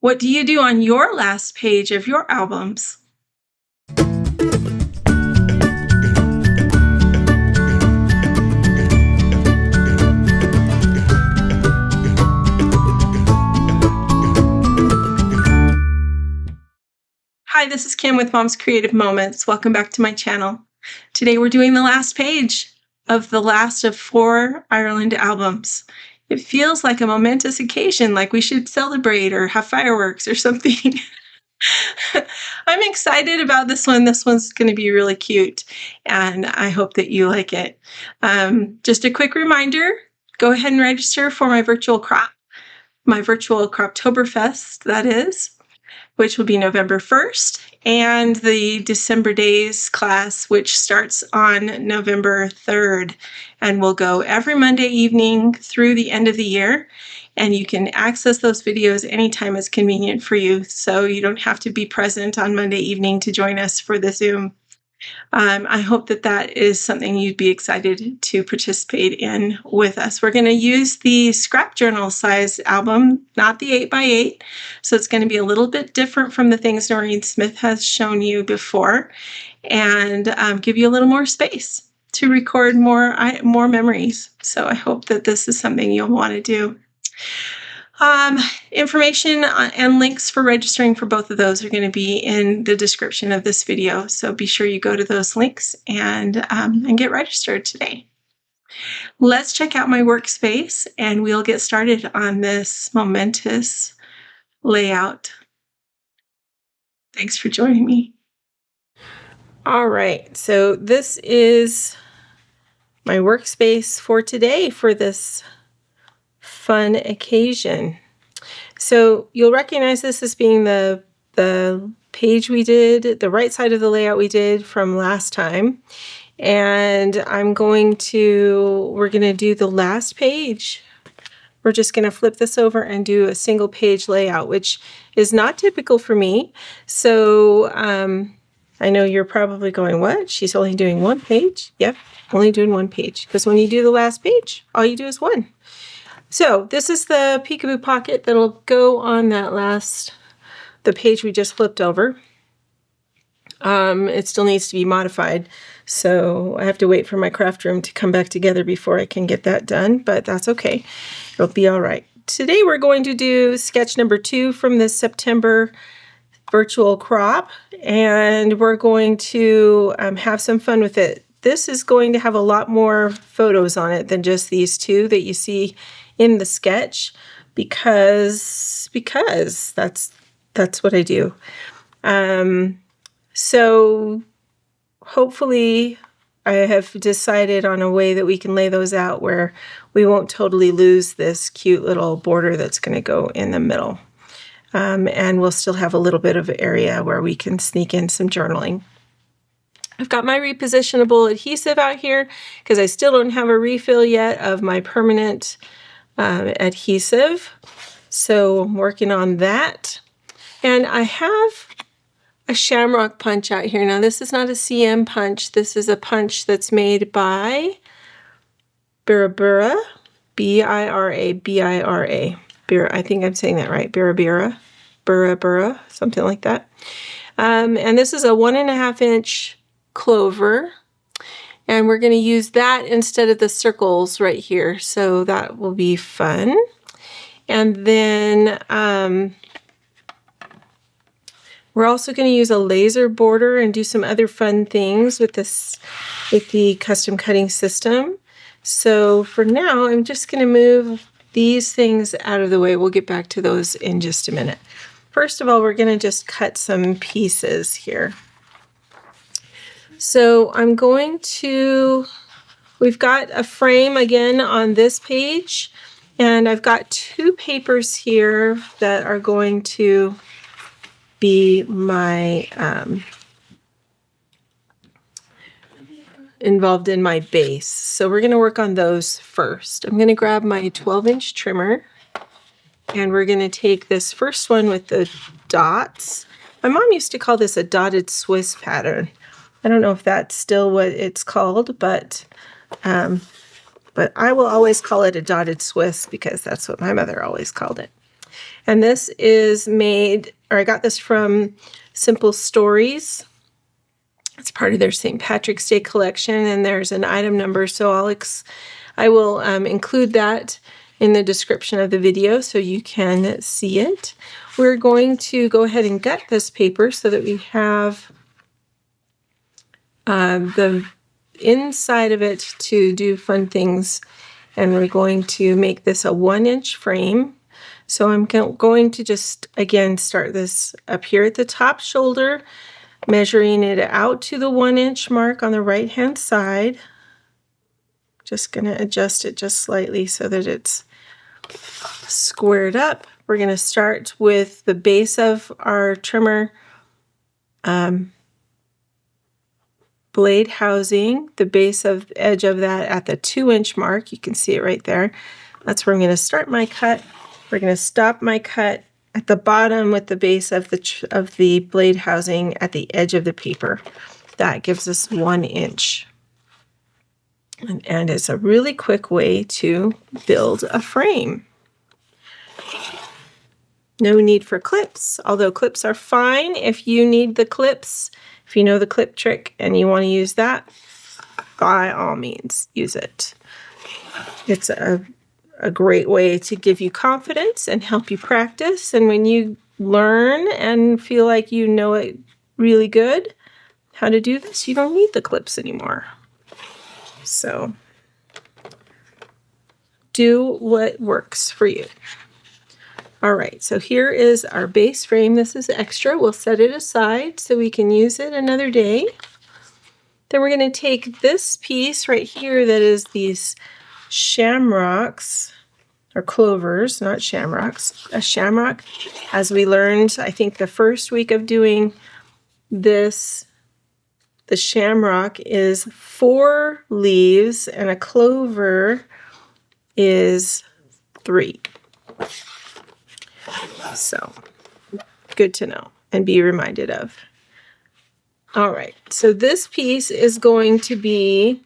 What do you do on your last page of your albums? Hi, this is Kim with Mom's Creative Moments. Welcome back to my channel. Today we're doing the last page of the last of 4 Ireland albums. It feels like a momentous occasion, like we should celebrate or have fireworks or something. I'm excited about this one. This one's going to be really cute, and I hope that you like it. Just a quick reminder, go ahead and register for my virtual CROPTOBERFEST, that is, which will be November 1st, and the December Days class, which starts on November 3rd, and will go every Monday evening through the end of the year. And you can access those videos anytime it's convenient for you, so you don't have to be present on Monday evening to join us for the Zoom. I hope that that is something you'd be excited to participate in with us. We're going to use the scrap journal size album, not the 8x8, so it's going to be a little bit different from the things Noreen Smith has shown you before, and give you a little more space to record more memories. So I hope that this is something you'll want to do. Information and links for registering for both of those are going to be in the description of this video, so be sure you go to those links and get registered today. Let's check out my workspace and we'll get started on this momentous layout. Thanks for joining me. All right, so this is my workspace for today for this fun occasion. So you'll recognize this as being the page we did, the right side of the layout we did from last time. And we're going to do the last page. We're just going to flip this over and do a single page layout, which is not typical for me. So I know you're probably going, what? She's only doing one page? Yep, only doing one page. Because when you do the last page, all you do is one. So this is the Peekaboo Pocket that'll go on the page we just flipped over. It still needs to be modified, so I have to wait for my craft room to come back together before I can get that done, but that's okay. It'll be all right. Today we're going to do sketch number 2 from the September virtual crop, and we're going to have some fun with it. This is going to have a lot more photos on it than just these 2 that you see in the sketch, because that's what I do. So hopefully I have decided on a way that we can lay those out where we won't totally lose this cute little border that's going to go in the middle. And we'll still have a little bit of area where we can sneak in some journaling. I've got my repositionable adhesive out here because I still don't have a refill yet of my permanent adhesive. So I'm working on that. And I have a shamrock punch out here. Now this is not a CM punch. This is a punch that's made by Bira, B-I-R-A. I think I'm saying that right. Bira, something like that. And this is a 1.5 inch clover. And we're going to use that instead of the circles right here. So that will be fun. And then we're also going to use a laser border and do some other fun things with the custom cutting system. So for now, I'm just going to move these things out of the way. We'll get back to those in just a minute. First of all, we're going to just cut some pieces here. So we've got a frame again on this page, and I've got 2 papers here that are going to be my involved in my base. So we're going to work on those first. I'm going to grab my 12-inch trimmer, and we're going to take this first one with the dots. My mom used to call this a dotted Swiss pattern. I don't know if that's still what it's called, but I will always call it a dotted Swiss because that's what my mother always called it. And this is made, or I got this from Simple Stories. It's part of their St. Patrick's Day collection, and there's an item number, so I will include that in the description of the video so you can see it. We're going to go ahead and gut this paper so that we have the inside of it to do fun things, and we're going to make this a 1-inch frame. So I'm going to just, again, start this up here at the top shoulder, measuring it out to the 1-inch mark on the right hand side. Just going to adjust it just slightly so that it's squared up. We're going to start with the base of our trimmer blade housing, the base of the edge of that at the 2-inch mark. You can see it right there. That's where I'm going to start my cut. We're going to stop my cut at the bottom with the base of the blade housing at the edge of the paper. That gives us 1 inch. And it's a really quick way to build a frame. No need for clips, although clips are fine if you need the clips. If you know the clip trick and you want to use that, by all means, use it. It's a great way to give you confidence and help you practice. And when you learn and feel like you know it really good how to do this, you don't need the clips anymore. So do what works for you. All right, so here is our base frame. This is extra. We'll set it aside so we can use it another day. Then we're going to take this piece right here that is these shamrocks, or clovers, not shamrocks. A shamrock, as we learned, I think the first week of doing this, the shamrock is 4 leaves and a clover is 3. So, good to know and be reminded of. All right, so this piece is going to be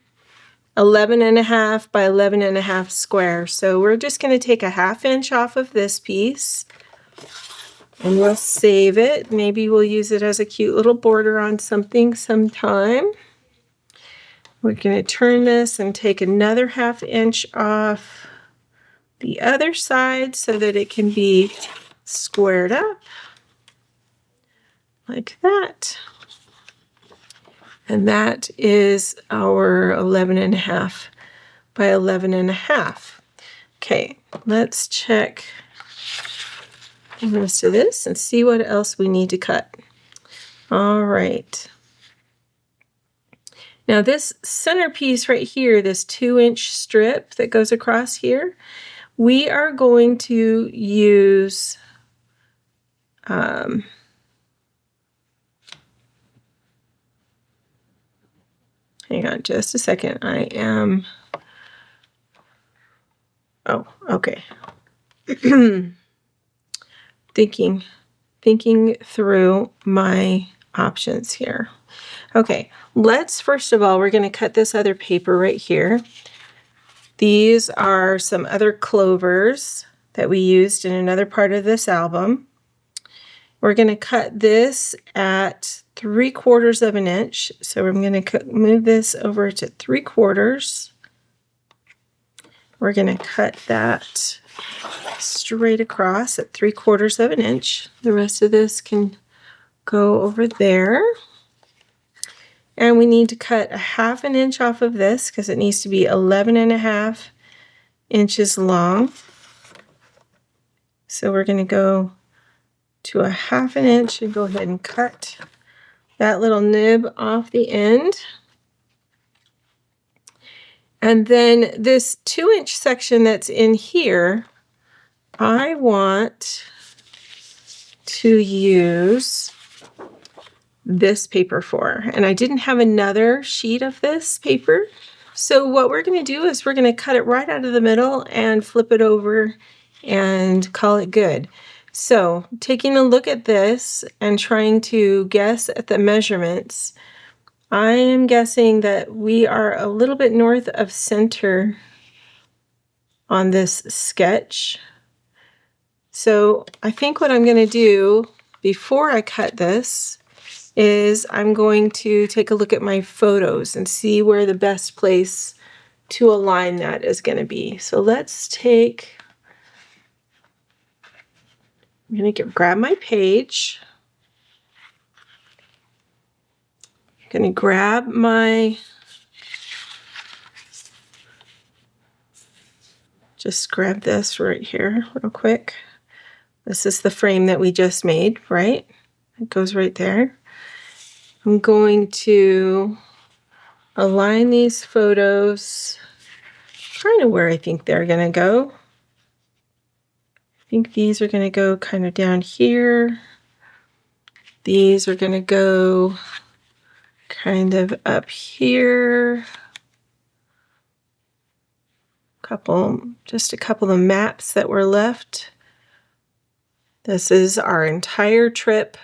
11.5 by 11.5 square. So we're just going to take a 1/2 inch off of this piece and we'll save it. Maybe we'll use it as a cute little border on something sometime. We're going to turn this and take another 1/2 inch off the other side so that it can be squared up like that. And that is our 11.5 by 11.5. Okay, let's check the rest of this and see what else we need to cut. All right. Now this centerpiece right here, this 2-inch strip that goes across here, we are going to use hang on just a second. Oh, okay. thinking through my options here. Okay, let's first of all, we're going to cut this other paper right here. These are some other clovers that we used in another part of this album. We're going to cut this at 3/4 of an inch. So I'm going to move this over to 3/4. We're going to cut that straight across at 3/4 of an inch. The rest of this can go over there. And we need to cut a 1/2 inch off of this because it needs to be 11.5 inches long. So we're going to go to a 1/2 inch and go ahead and cut that little nib off the end. And then this 2-inch section that's in here, I want to use this paper for. And I didn't have another sheet of this paper. So what we're going to do is we're going to cut it right out of the middle and flip it over and call it good. So taking a look at this and trying to guess at the measurements, I am guessing that we are a little bit north of center on this sketch. So I think what I'm going to do before I cut this is I'm going to take a look at my photos and see where the best place to align that is going to be. So let's take, I'm going to grab my page. I'm going to grab my, just grab this right here real quick. This is the frame that we just made, right? It goes right there. I'm going to align these photos kind of where I think they're going to go. I think these are going to go kind of down here. These are going to go kind of up here. Just a couple of maps that were left. This is our entire trip.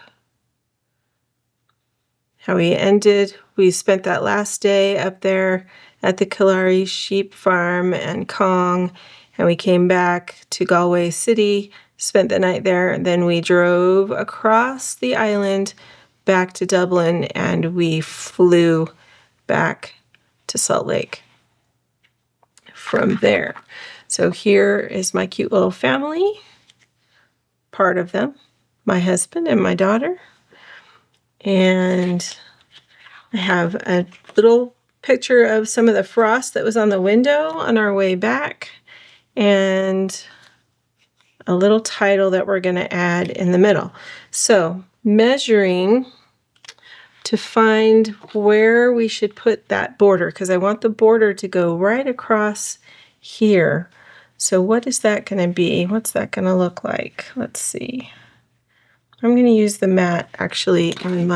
How we ended. We spent that last day up there at the Kalari Sheep Farm and Kong, and we came back to Galway City, spent the night there, and then we drove across the island back to Dublin, and we flew back to Salt Lake from there. So here is my cute little family, part of them, my husband and my daughter. And I have a little picture of some of the frost that was on the window on our way back, and a little title that we're going to add in the middle. So measuring to find where we should put that border, because I want the border to go right across here. So what is that going to be? What's that going to look like? Let's see. I'm going to use the mat actually on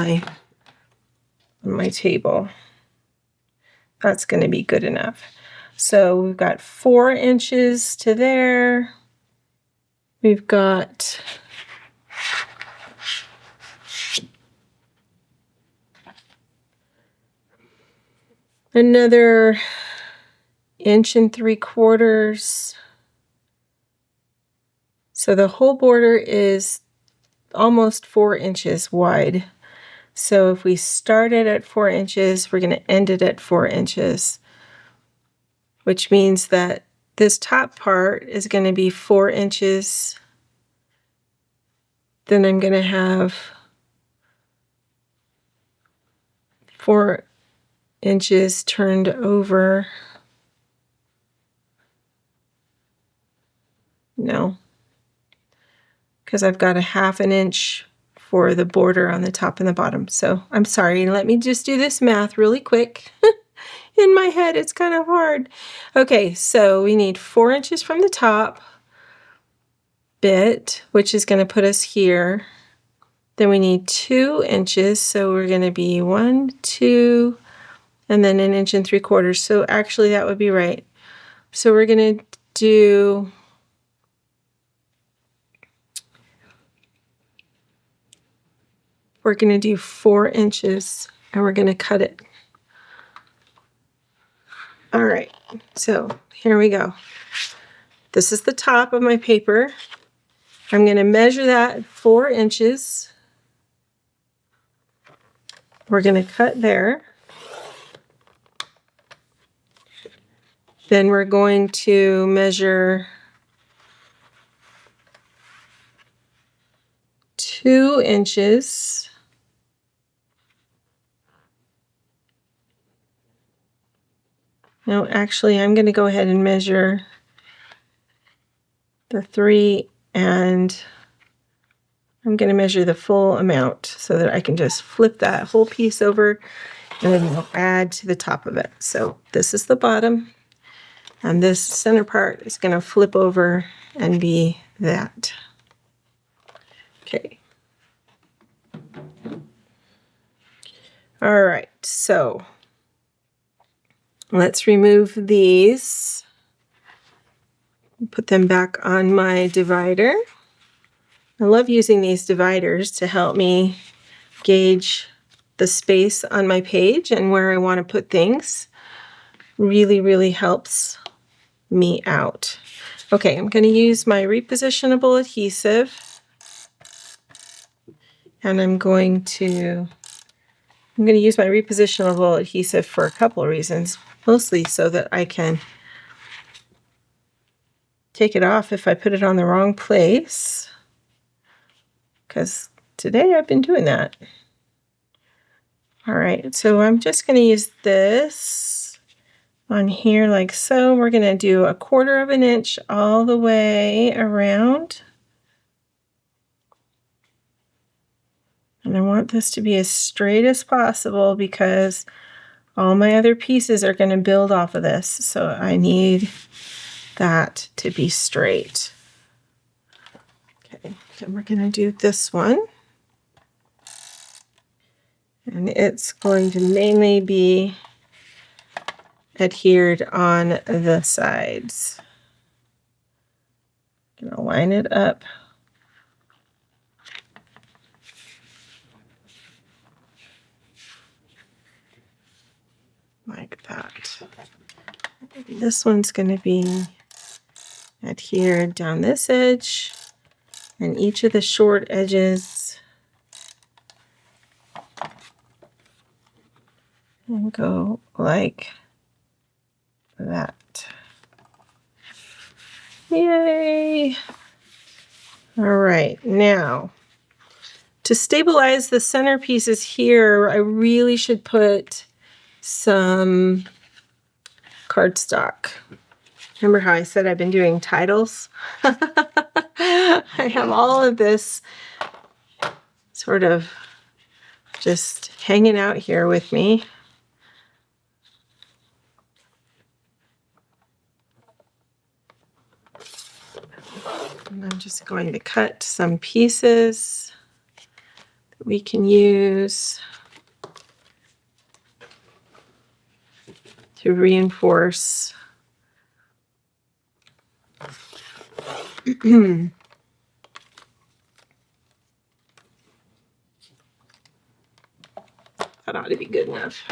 my table. That's going to be good enough. So we've got 4 inches to there. We've got another 1 3/4. So the whole border is almost 4 inches wide. So if we started at 4 inches, we're going to end it at 4 inches, which means that this top part is going to be 4 inches. Then I'm going to have 4 inches turned over. No, because I've got a 1/2 inch for the border on the top and the bottom. So I'm sorry, let me just do this math really quick. In my head, it's kind of hard. Okay, so we need 4 inches from the top bit, which is going to put us here. Then we need 2 inches, so we're going to be 1, 2, and then 1 3/4 inches. So actually that would be right. So we're going to do We're going to do 4 inches, and we're going to cut it. All right, so here we go. This is the top of my paper. I'm going to measure that 4 inches. We're going to cut there. Then we're going to measure 2 inches. No, actually, I'm going to go ahead and measure the 3, and I'm going to measure the full amount so that I can just flip that whole piece over and then we'll add to the top of it. So this is the bottom, and this center part is going to flip over and be that. Okay. All right, so let's remove these. Put them back on my divider. I love using these dividers to help me gauge the space on my page and where I want to put things. Really, really helps me out. Okay, I'm going to use my repositionable adhesive, and I'm going to use my repositionable adhesive for a couple of reasons, mostly so that I can take it off if I put it on the wrong place, because today I've been doing that. All right, so I'm just going to use this on here like so. We're going to do 1/4 inch all the way around. And I want this to be as straight as possible because all my other pieces are going to build off of this. So I need that to be straight. Okay, then we're going to do this one. And it's going to mainly be adhered on the sides. I'm going to line it up like that. This one's going to be adhered down this edge, and each of the short edges, and go like that. Yay! All right, now to stabilize the centerpieces here, I really should put some cardstock. Remember how I said I've been doing titles? I have all of this sort of just hanging out here with me. And I'm just going to cut some pieces that we can use to reinforce. That ought to be good enough.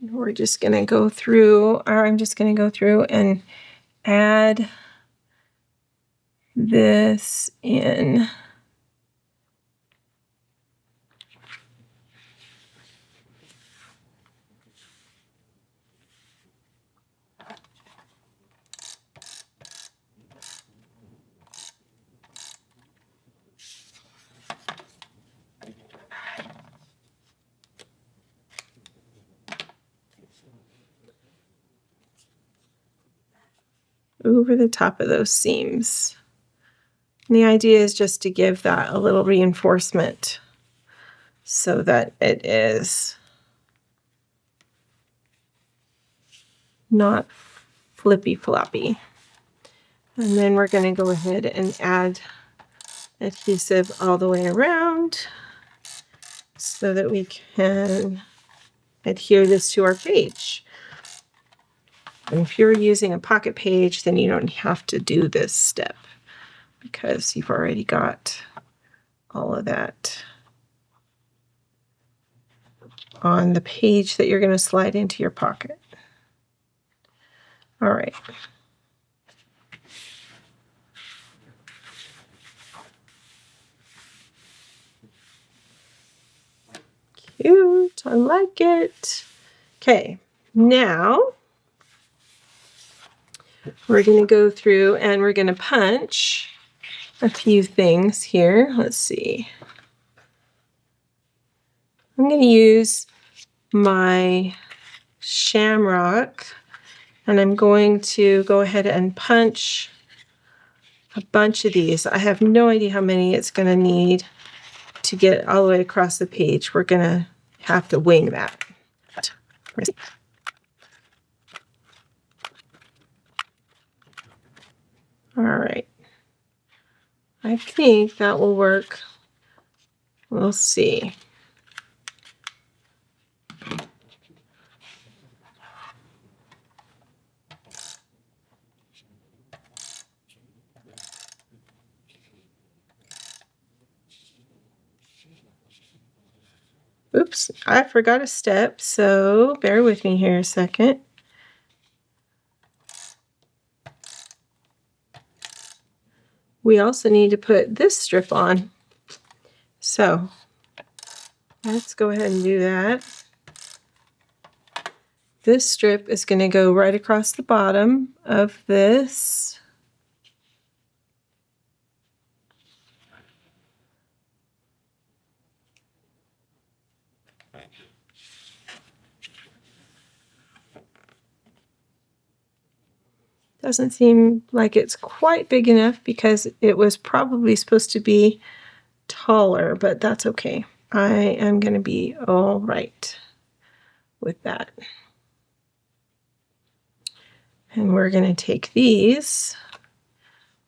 We're just going to go through, or I'm just going to go through and add this in. Over the top of those seams. And the idea is just to give that a little reinforcement so that it is not flippy floppy. And then we're going to go ahead and add adhesive all the way around so that we can adhere this to our page. And if you're using a pocket page, then you don't have to do this step because you've already got all of that on the page that you're going to slide into your pocket. All right. Cute, I like it. Okay, now we're going to go through and we're going to punch a few things here. Let's see. I'm going to use my shamrock and I'm going to go ahead and punch a bunch of these. I have no idea how many it's going to need to get all the way across the page. We're going to have to wing that. All right. I think that will work. We'll see. Oops, I forgot a step, so bear with me here a second. We also need to put this strip on. So let's go ahead and do that. This strip is going to go right across the bottom of this. Doesn't seem like it's quite big enough because it was probably supposed to be taller, but that's okay. I am going to be all right with that. And we're going to take these,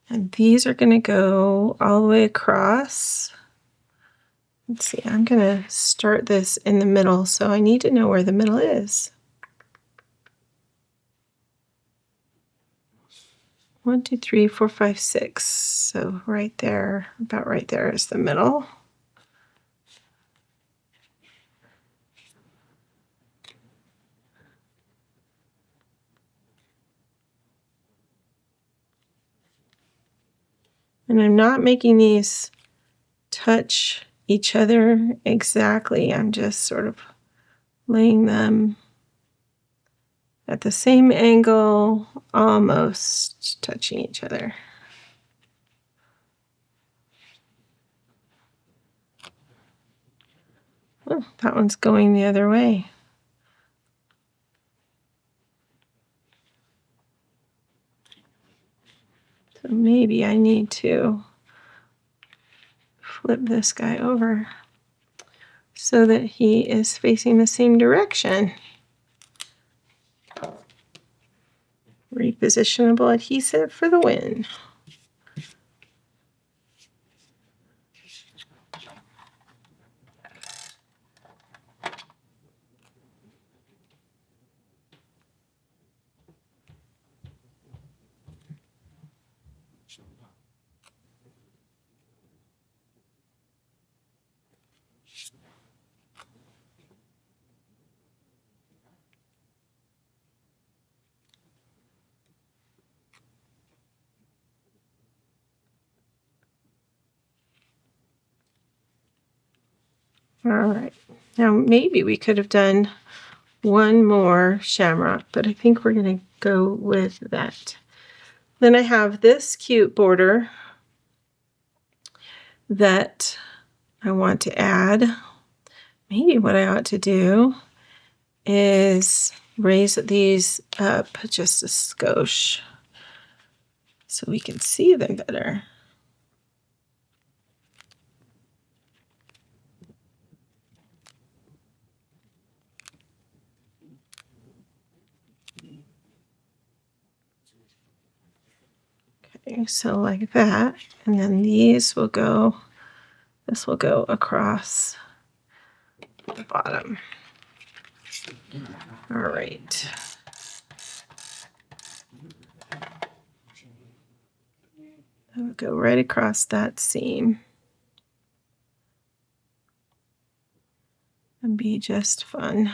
and these are going to go all the way across. Let's see, I'm going to start this in the middle, so I need to know where the middle is. 1, 2, 3, 4, 5, 6. So right there, about right there is the middle. And I'm not making these touch each other exactly. I'm just sort of laying them at the same angle, almost touching each other. Oh, that one's going the other way. So maybe I need to flip this guy over so that he is facing the same direction. Repositionable adhesive for the win. All right, now maybe we could have done one more shamrock, but I think we're going to go with that. Then I have this cute border that I want to add. Maybe what I ought to do is raise these up just a skosh so we can see them better. Okay, so like that, and then these will go, this will go across the bottom. All right. That will go right across that seam and be just fun.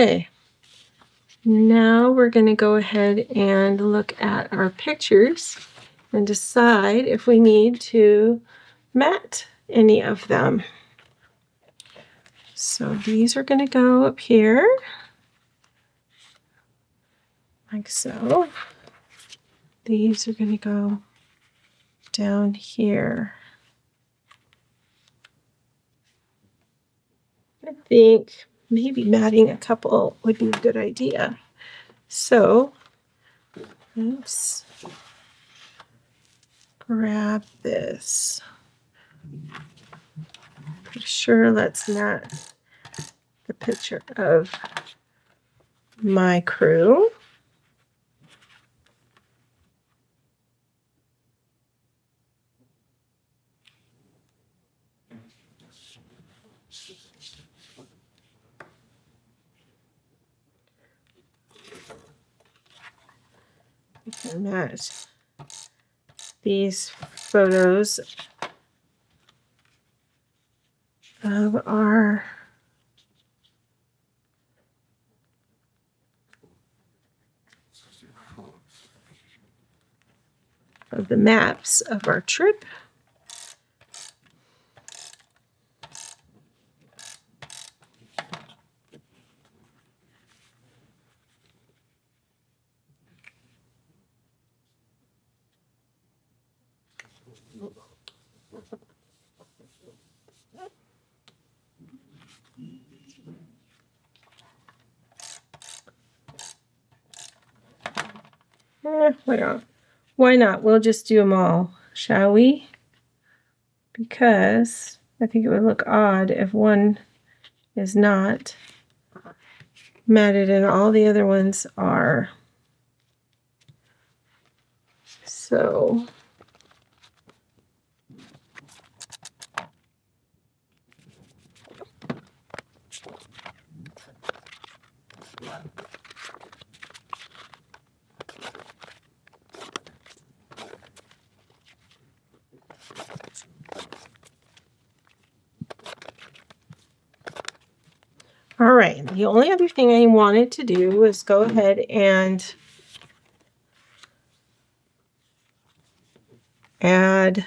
Okay, now we're going to go ahead and look at our pictures and decide if we need to mat any of them. So these are going to go up here, like so. These are going to go down here. I think maybe matting a couple would be a good idea. So, oops, grab this. For sure, let's mat the picture of my crew. We can match these photos of the maps of our trip. Why not? We'll just do them all, shall we? Because I think it would look odd if one is not matted and all the other ones are. So all right, the only other thing I wanted to do is go ahead and add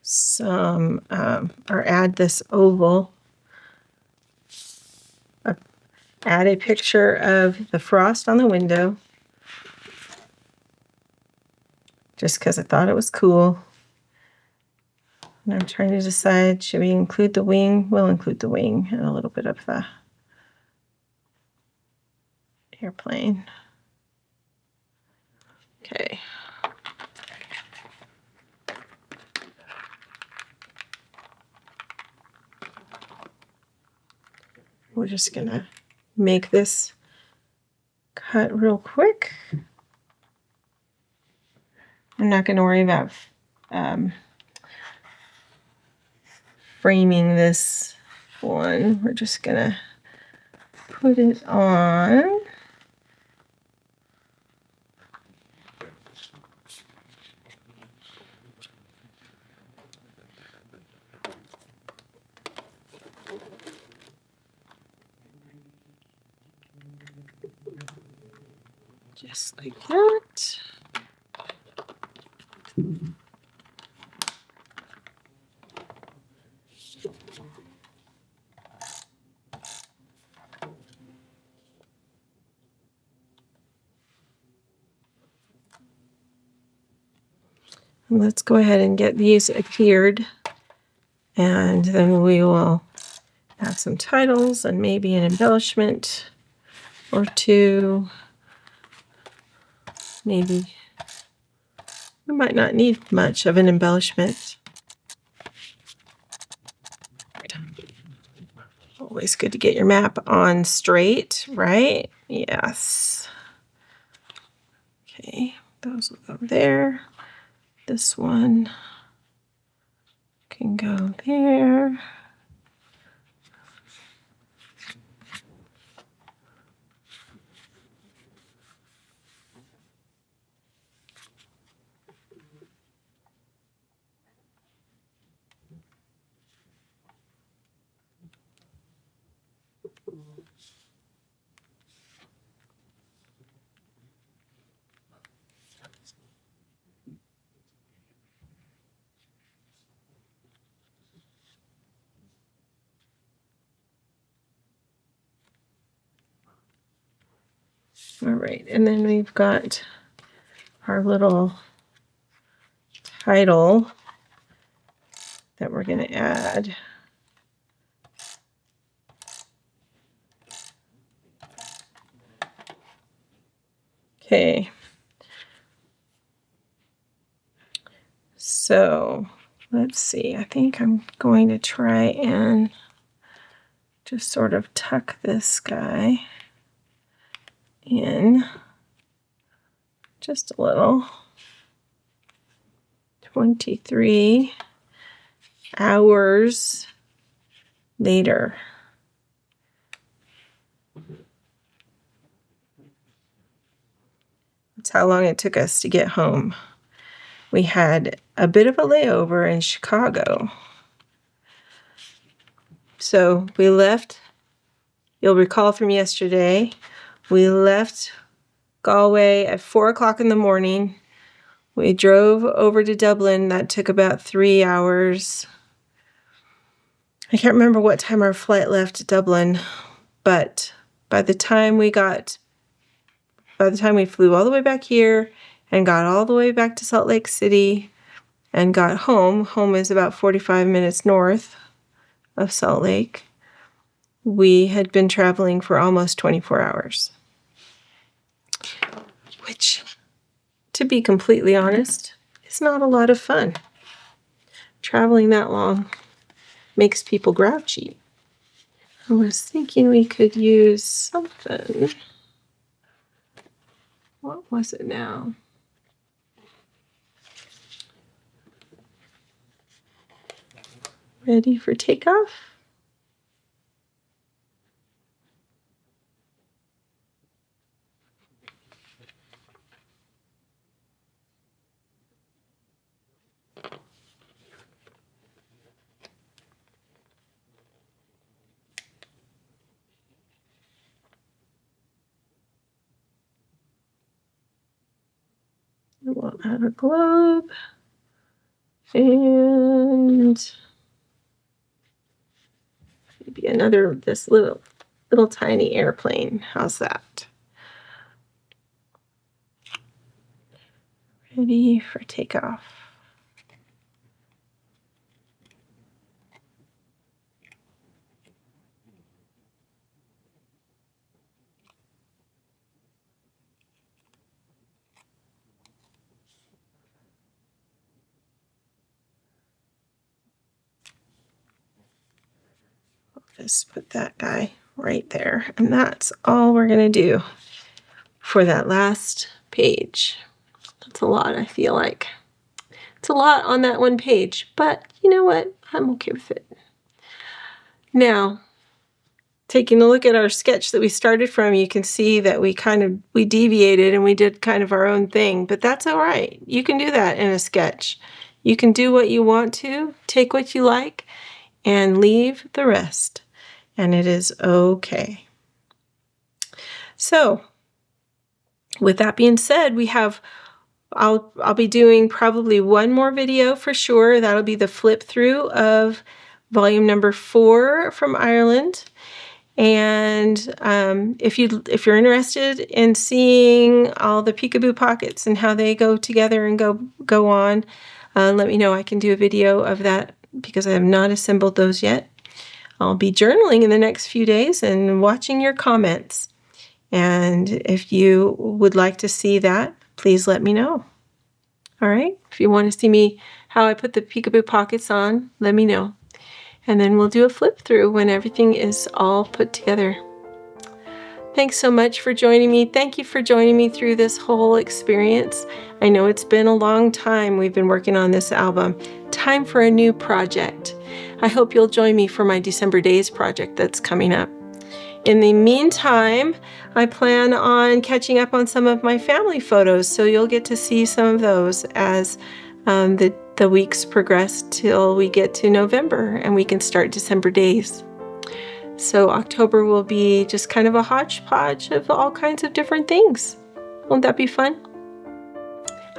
some, or add this oval. Add a picture of the frost on the window, just because I thought it was cool. And I'm trying to decide, should we include the wing? We'll include the wing and a little bit of the airplane. Okay. We're just gonna make this cut real quick. I'm not going to worry about framing this one. We're just going to put it on. Just like that. Let's go ahead and get these adhered, and then we will add some titles and maybe an embellishment or two. Maybe we might not need much of an embellishment. Always good to get your map on straight, right? Yes. Okay, those will go there. This one can go there. All right, and then we've got our little title that we're going to add. Okay. So let's see. I think I'm going to try and just sort of tuck this guy in just a little. 23. hours later. That's how long it took us to get home. We had a bit of a layover in Chicago. So we left, you'll recall from yesterday, we left Galway at 4 o'clock in the morning. We drove over to Dublin. That took about 3 hours. I can't remember what time our flight left Dublin, but by the time we flew all the way back here and got all the way back to Salt Lake City and got home is about 45 minutes north of Salt Lake, we had been traveling for almost 24 hours. Which, to be completely honest, is not a lot of fun. Traveling that long makes people grouchy. I was thinking we could use something. What was it now? Ready for takeoff? We'll add a globe and maybe this little tiny airplane. How's that? Ready for takeoff. Just put that guy right there. And that's all we're going to do for that last page. That's a lot, I feel like. It's a lot on that one page, but you know what? I'm okay with it. Now, taking a look at our sketch that we started from, you can see that we deviated and we did kind of our own thing, but that's all right. You can do that in a sketch. You can do what you want to, take what you like, and leave the rest. And it is okay. So, with that being said, I'll be doing probably one more video for sure. That'll be the flip through of volume number 4 from Ireland. And if you're interested in seeing all the Peekaboo Pockets and how they go together and go on, let me know. I can do a video of that because I have not assembled those yet. I'll be journaling in the next few days and watching your comments. And if you would like to see that, please let me know. All right? If you want to see how I put the Peekaboo Pockets on, let me know. And then we'll do a flip through when everything is all put together. Thanks so much for joining me. Thank you for joining me through this whole experience. I know it's been a long time we've been working on this album. Time for a new project. I hope you'll join me for my December Days project that's coming up. In the meantime, I plan on catching up on some of my family photos, so you'll get to see some of those as the weeks progress till we get to November and we can start December Days. So October will be just kind of a hodgepodge of all kinds of different things. Won't that be fun?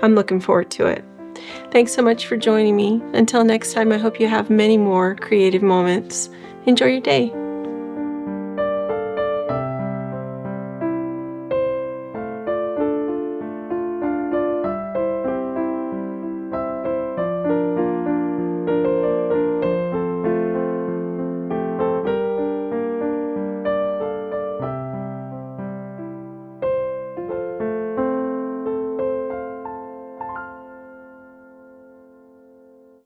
I'm looking forward to it. Thanks so much for joining me. Until next time, I hope you have many more creative moments. Enjoy your day.